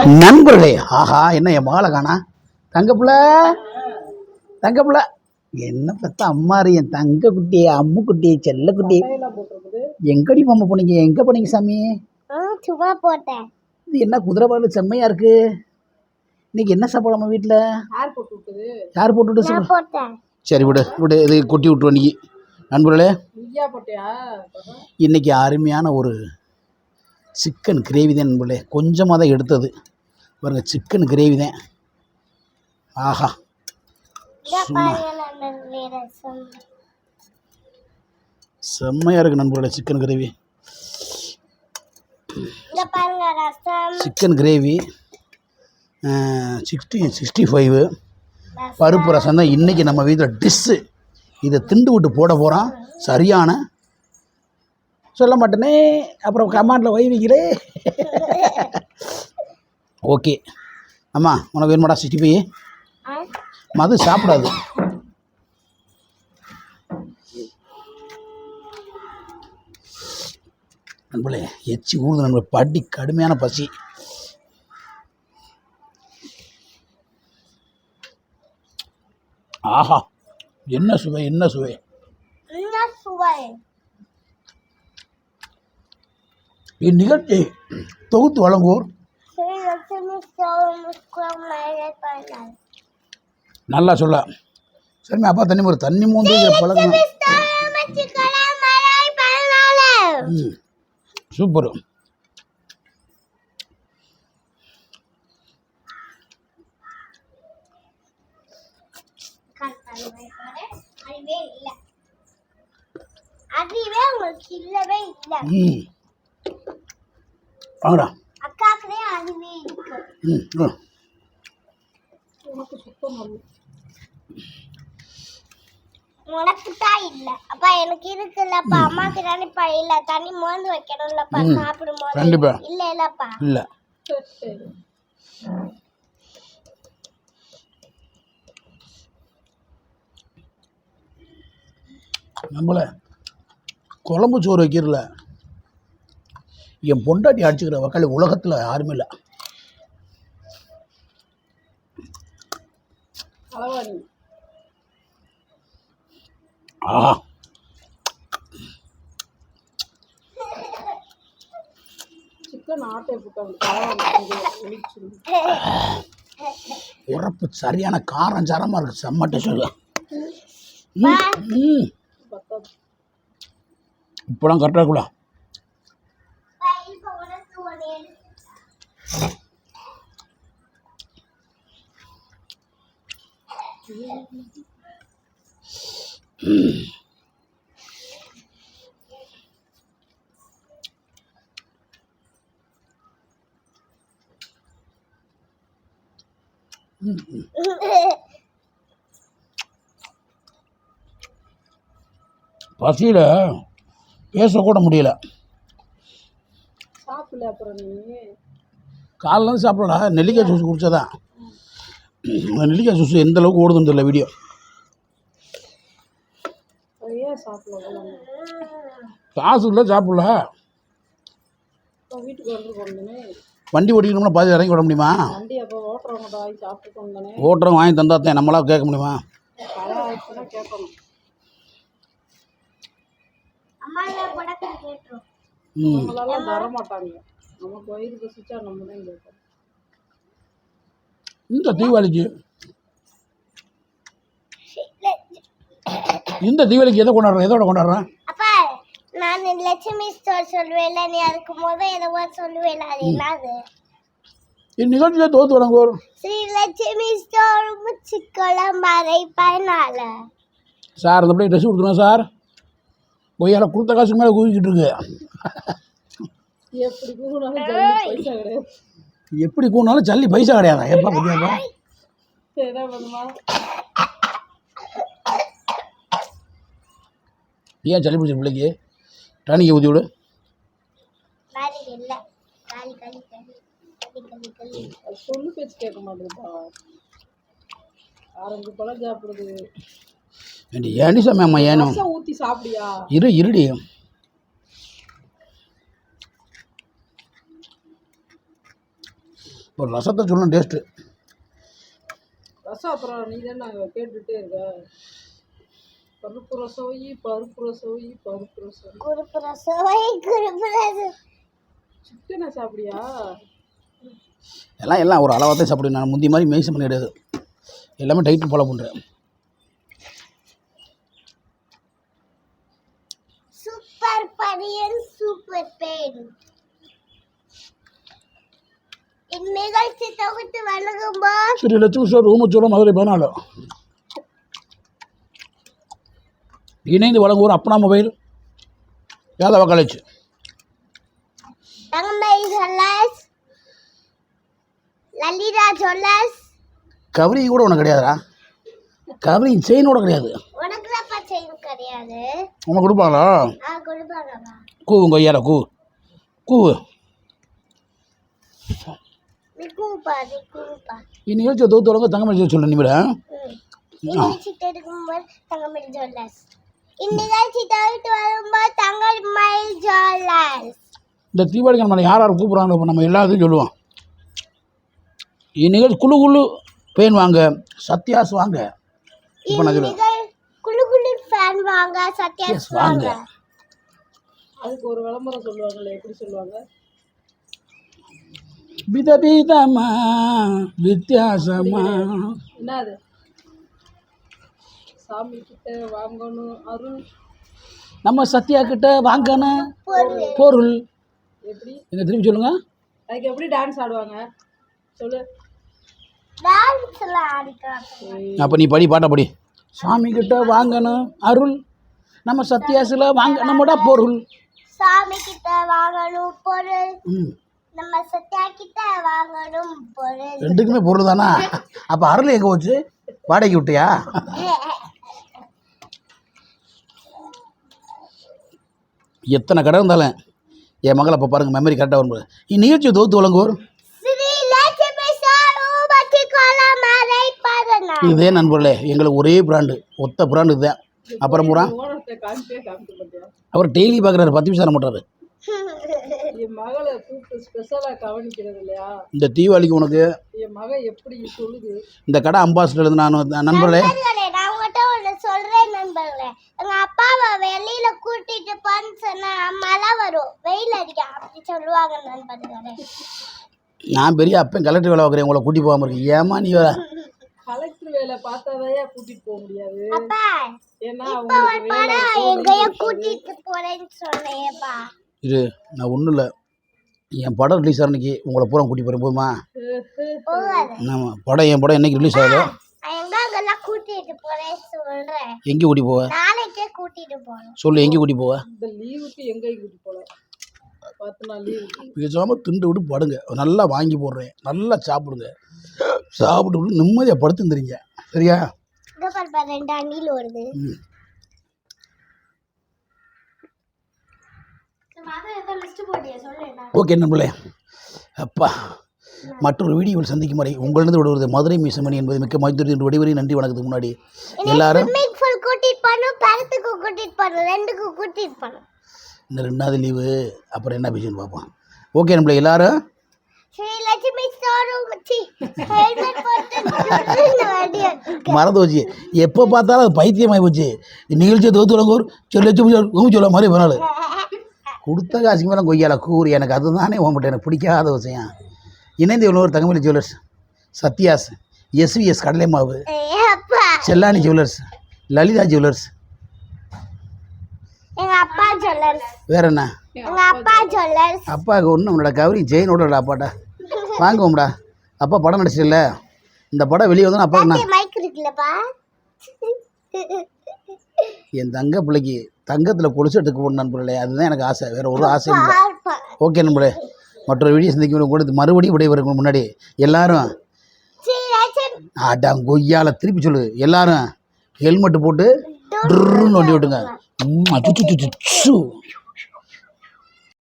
நண்பர்களே, ஆஹா என்ன என் மகளை காணா. தங்கப்புல தங்கப்புல என்ன பார்த்தா அம்மாரி என் தங்க குட்டி, அம்மு குட்டி, செல்ல குட்டி. எங்கடி மாமா போனீங்க? எங்க போனீங்க சாமி? சும்மா போட்டேன். இது என்ன குதிரை பால் செம்மையா இருக்கு. இன்னைக்கு என்ன சாப்பாடு நம்ம வீட்டில்? யார் போட்டு விட்டு? சரி விடு விடு, இது கொட்டி விட்டு இன்னைக்கு. நண்பர்களே, இன்னைக்கு அருமையான ஒரு சிக்கன் கிரேவி தான் நண்பர்களே. கொஞ்சமாக தான் எடுத்தது பாருங்க, சிக்கன் கிரேவி தான். ஆஹா செம்மையாக இருக்குது நண்பர்களே. சிக்கன் கிரேவி, சிக்கன் கிரேவி 65 பருப்பு ரசம் தான் இன்றைக்கி நம்ம வீட்டில் டிஷ்ஷு. இதை திண்டு விட்டு போட போகிறோம். சரியான சொல்ல மாட்டேனே, அப்புறம் கமாண்டில் வைவிக்கிறே. ஓகே அம்மா, உனக்கு வேணுமாடா 65? மது சாப்பிடாது. நண்பர்களே, எச்சி ஊறுது நண்பர்களே. படி கடுமையான பசி. ஆஹா என்ன சுவை, என்ன சுவை. இந்நிகழ்ச்சி தொகுத்து வழங்குவோர் நல்லா சொல்ல. சரி அப்பா தண்ணி ஒரு தண்ணி மூந்து பழக்கம். சூப்பர். வாங்கடா. உனக்கு தான் இல்ல அப்பா, எனக்கு இருக்குல்லப்பா. அம்மாக்கு தானேப்பா இல்ல. தண்ணி மோந்து வைக்கணும்லப்பா சாப்பிடும்போது. கண்டிப்பா இல்ல இல்லப்பா. இல்ல நம்மள குழம்பு சோறு வைக்கிறல என் பொண்டாட்டி அடிச்சுக்கிற வக்காளி உலகத்தில் யாருமே இல்லை. ஆஹா உரப்பு சரியான காரம் சாரமாக இருக்கு. செம்மட்ட சொல்லு. இப்போலாம் கரெக்டாக இருக்குல்ல. பசியில் பேசக்கூட முடியல. காலையில் சாப்பிடல, நெல்லிக்காய் ஜூஸ் குடித்ததான். நெல்லிக்காய் ஜூஸ் எந்த அளவுக்கு ஓடுதுன்னு தெரியல வீடியோ. காசு இல்லை சாப்பிடல. வண்டி ஓட்டிக்கணும்னா பாதி இறங்கி விட முடியுமா? ஓட்டுறவங்க வாங்கி தந்தாத்தேன் நம்மளா கேட்க முடியுமா? இந்த தீபாவளிக்கு எதை கொண்டாடுறோம்? எதோட கொண்டாடுறோம்? நான் லட்சுமி ஸ்டோர் சொல்லுவேன். நீ அதுக்கு முதல் எதோ சொல்லுவேன். அது என்னது? இந்நிகழ்ச்சியை தொகுத்து வழங்குவோர் ஸ்ரீ லட்சுமி ஸ்டோர் முச்சிக்குளம் வரை பயனாள. சார் அந்த பிள்ளை ட்ரெஸ் கொடுத்துருவோம் சார். பொய்யால கொடுத்த காசுக்கு மேலே குவிக்கிட்டு இருக்கு. எப்படி கூனாலும் ஜல்லி பைசா கிடையாதா? எப்பா பத்தியாப்பா ஏன் ஜல்லி பிடிச்ச பிள்ளைக்கு டானிக்கு ஊற்றி விடு. சொல்லு பேச்சு கேட்க மாட்டேங்குதா? ஆரஞ்சு பழம் சாப்பிடுது. ஏண்டி சாமி அம்மா ஏனும் ஊற்றி சாப்பிடியா? இருடி. ஒரு ரசத்தை சொல்லணும் டேஸ்ட்டு. ரசம் அப்புறம் நீ தான் நாங்கள் கேட்டுகிட்டே இருக்க. பருப்பு ரசம் வை, பருப்பு ரசம் வை, பருப்பு ரசம். குருப்பு ரசம் வை, குருப்பு ரசம். சிக்கனை சாப்பிடியா? எல்லாம் ஒரு அளவாக தான் சாப்பிடுவேன். நான் முந்தி மாதிரி மெய்ஸ் பண்ண கிடையாது. எல்லாமே டைட்டு ஃபாலோ பண்ணுறேன். சூப்பர் பனியன் சூப்பர் பெயின். இந்நிகழ்ச்சி தொகுத்து வழங்கும்போது ஸ்ரீ லட்சுமி சார் ரூமச்சோளம் மதுரை 14 இணைந்து வழங்குவோர் Appana mobile, Yadava college, Thangamani jewellers, Lalitha jewellers. கவரி கூட உனக்கு கிடையாதுடா. கவரி செயின் கூட கிடையாது. உனக்கு தான் செயின் கிடையாது. உனக்கு கொடுப்பாங்களா? கொடுப்பாங்கப்பா. கூவுங்க ஐயாரா கூவு. நீ கூப்பா, நீ கூப்பா. இந்நிகழ்ச்சியை தொகுத்து வழங்க தங்கமணி சொல்லு நிமிட. இந்நிகழ்ச்சி எடுக்கும்போது தங்கமணி ஜுவல்லர்ஸ். இந்நிகழ்ச்சி தொகுத்து வரும்போது தங்கமணி ஜுவல்லர்ஸ். இந்த தீபாவளிக்கு நம்ம யார் கூப்பிட்றாங்க இப்போ நம்ம எல்லாத்தையும் சொல்லுவோம். இந்நிகழ்ச்சி குழு பெயின் வாங்க, சத்யாஸ் வாங்க. இப்போ நான் சொல்லுவேன் குளு ஃபேன் வாங்க, சத்யாஸ் வாங்க. அதுக்கு ஒரு விளம்பரம் சொல்லுவாங்கல்ல, எப்படி சொல்லுவாங்க? விதவிதமா வித்தியாசமா. என்னது? சாமி கிட்ட வாங்கணும் அருள், நம்ம சத்யா கிட்ட வாங்கணும் பொருள். எப்படி? எங்க திரும்பி சொல்லுங்க. அதுக்கு எப்படி டான்ஸ் ஆடுவாங்க சொல்லு. டான்ஸ்ல ஆடிக்காங்க. அப்போ நீ பாட்டை படி. சாமி கிட்ட வாங்கணும் அருள், நம்ம சத்யாசில் வாங்கணும்டா பொருள். சாமி கிட்ட வாங்கணும் பொருள், நம்ம சத்யா கிட்ட வாங்கணும் பொருள். ரெண்டுக்குமே பொருள் தானா? அப்போ அருள் எங்கே போச்சு? வாடகைக்கு விட்டியா? எத்தனை கடை இருந்தாலும் என் மகளை இப்போ பாருங்கள், மெமரி கரெக்டாக வரும்போது. இந்நிகழ்ச்சியை தொகுத்து வழங்குவோர் இதே நண்பர்களே. எங்களுக்கு ஒரே பிராண்டு, ஒத்த பிராண்டு இதுதான். அப்புறம் பூரா அவர் டெய்லி பார்க்குறாரு, 10 நிமிஷம் தர மாட்டாரு. என் மகளை கூப்பிட்டு ஸ்பெஷலாக கவனிக்கிறது இல்லையா? இந்த தீபாவளிக்கு உனக்கு என் மகன் எப்படி சொல்லுது. இந்த கடை அம்பாசிடர் நான் நண்பர்களே. நான் உங்கள்கிட்ட ஒன்று சொல்கிறேன் நண்பர்களே. எங்கள் அப்பாவை வெளியில் கூட்டிகிட்டு போன்னு சொன்னால் மழை வரும், வெயில் அடிக்க அப்படி சொல்லுவாங்க நண்பர்களே. நான் பெரிய அப்பன் கலெக்டர் வேலை பார்க்குறேன், உங்களை கூட்டி போகாமல் இருக்கு. ஏமா நீ வேற கலெக்டர் வேலை பார்த்தாதையா கூட்டிட்டு போக முடியாது. அப்பா ஏன்னா எங்கேயோ கூட்டிட்டு போறேன்னு சொன்னேப்பா. இது நான் ஒன்றும் இல்லை, என் படம் ரிலீஸ் ஆகிறன்னைக்கு உங்களை பூரா கூட்டி போகிறேன் போதுமா? ஆமாம், படம் என் படம் என்னைக்கு ரிலீஸ் ஆகுதோ எங்கெல்லாம் கூட்டிட்டு போறேன்னு சொல்றேன். எங்கே கூட்டி போவ? நாளைக்கே கூட்டிட்டு போறேன். சொல்லு, எங்கே கூட்டி போவ? இந்த லீவுக்கு எங்கே கூட்டி போகலாம்? 10 நாள் லீவு பேசாமல் திண்டு விட்டு படுங்க. நல்லா வாங்கி போடுறேன், நல்லா சாப்பிடுங்க. சாப்பிட்டு நிம்மதியாக படுத்துருந்துறீங்க, சரியா? 2 அணில் வருது. ஓகே நண்பர்களே, அப்பா மற்றொரு வீடியோவில் சந்திக்கும் வரை உங்களிடம் விடுவது மதுரை மீசமணி என்பது மிக்க மகிழ்ச்சி. விடைவரை நன்றி வணக்கத்துக்கு முன்னாடி எல்லாரும் இந்த 2வது லீவு அப்புறம் என்ன பேசுன்னு பார்ப்போம். ஓகே நண்பர்களே, எல்லாரும் மறந்து போச்சு. எப்போ பார்த்தாலும் அது பைத்தியமாகி போச்சு. நிகழ்ச்சியை தொகுத்து வழங்குவோர் சொல்ல மாதிரி வேணாலு கொடுத்த காசுக்கு மேலே கொய்யால கூறு. எனக்கு அதுதானே ஓம்பிட்டு எனக்கு பிடிக்காத விஷயம். இணைந்து உள்ளவர் தங்கமணி ஜுவல்லர்ஸ், சத்யாஸ், SVS கடலை மாவு, செல்லானி ஜுவல்லர்ஸ், லலிதா ஜுவல்லர்ஸ், வேற என்ன? அப்பாவுக்கு ஒன்றும் உன்னோட கவரி செயினோட அப்பாட்டா வாங்குவோம்டா. அப்பா படம் நடிச்சிடல, இந்த படம் வெளியே வந்தோன்னா அப்பா என் தங்க பிள்ளைக்கு தங்கத்தில் கொலுசு எடுத்துக்க போகணும் நண்பர்களே. அதுதான் எனக்கு ஆசை, வேறு ஒரு ஆசை இல்லை. ஓகே நண்பர்களே, மற்றொரு வீடியோ சந்திக்கும் கூட மறுபடியும் விடைபெறுக்கு முன்னாடி எல்லாரும் கொய்யால திருப்பி சொல்லு. எல்லாரும் ஹெல்மெட்டு போட்டு ட்ருன்னு வண்டி விட்டுங்க.